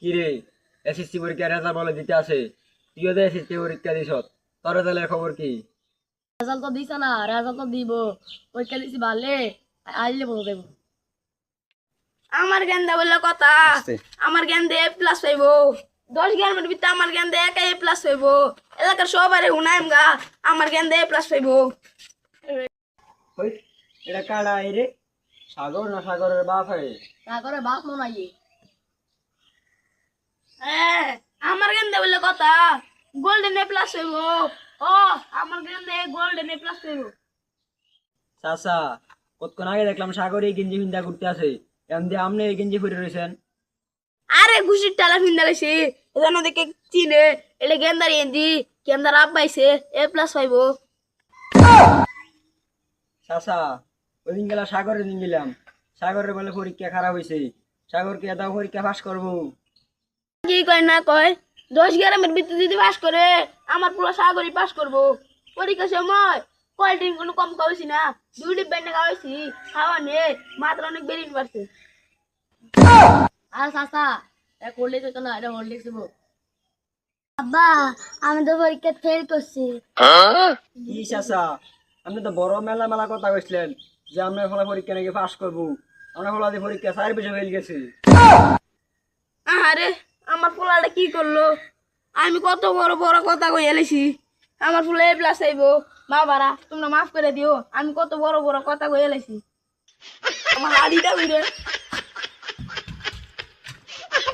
কি রে, এসএসসি পরীক্ষার রেজাল্ট বলে দিতে আছে, তুইও তো এসএসসি পরীক্ষা দিছ, তোর রেজাল্টের খবর কি? রেজাল্ট তো দিছে না, রেজাল্ট তো দিব। পরীক্ষা দিছি ভালে, আইলে বলে দেব। আমার গেন্দা বললে কথা, আস্তে। আমার গেন্দে A+ পাইব। 10 গ্রামের ভিতরে আমার গেন্দে একাই A+ পাইব। এলাকার সবারে হুনাইম গা আমার গেন্দে A+ পাইব। ওই, এটা কারা রে? সাগর না সাগরের বাপ হয়? তারপরে বাপ মনে হয় হ্যাঁ, আমার গেন্দে বললে কথা, গোল্ডেন A+ পাইব। ও আমার গেন্দে গোল্ডেন A+ পাইব। চাচা, কতক্ষণ আগে দেখলাম সাগর এই গেঞ্জি ফিন্দা ঘুরতে আছে, এমন দিয়ে আপনি এই গেঞ্জি পরে রয়েছেন। আরে ঘুষির টালা ফিন্দালেছি, এজন্য দেখে চিনে। এটা গেন্দার এন্দি, গেন্দার আব্বাইছে A+ পাইব। চাচা, ওই দিন গেলা সাগরের দিন গেলাম, সাগরের বলে পরীক্ষা খারাপ হয়েছে, সাগরকে এত পরীক্ষা পাস করবো। কি কয় না কয়, 10 গ্রামের ভিতরে যদি পাস করে আমার পুরো সাগরই পাস করবো। পরীক্ষার সময় কোয়ালিটি কোনো কম খাওয়াইছি না, 2 ডিব্বা এনে খাওয়াইছি। খাওয়া নে মাত্র অনেক বেরিয়ে পারছে। আর চাচা এটা করলে তো না, এটা হরলিক্স দিব। আব্বা, আমি তো পরীক্ষা ফেল করছি। কি চাচা, আপনি তো বড় মেলা মেলা কথা কইছিলেন যে আপনার ফলা পরীক্ষা নাকি পাস করবো, আমরা ফলা দিয়ে পরীক্ষা 4 বছর হয়ে গেছে। আরে আমার পোলাটা কি করলো, আমি কত বড় বড় কথা কই এলেছি। আমার ফুলে A+ আইব। বাবারা তোমরা মাফ করে দিও, আমি কত বড় বড় কথা কই এলেছি। আমার আড়িটা বুঝে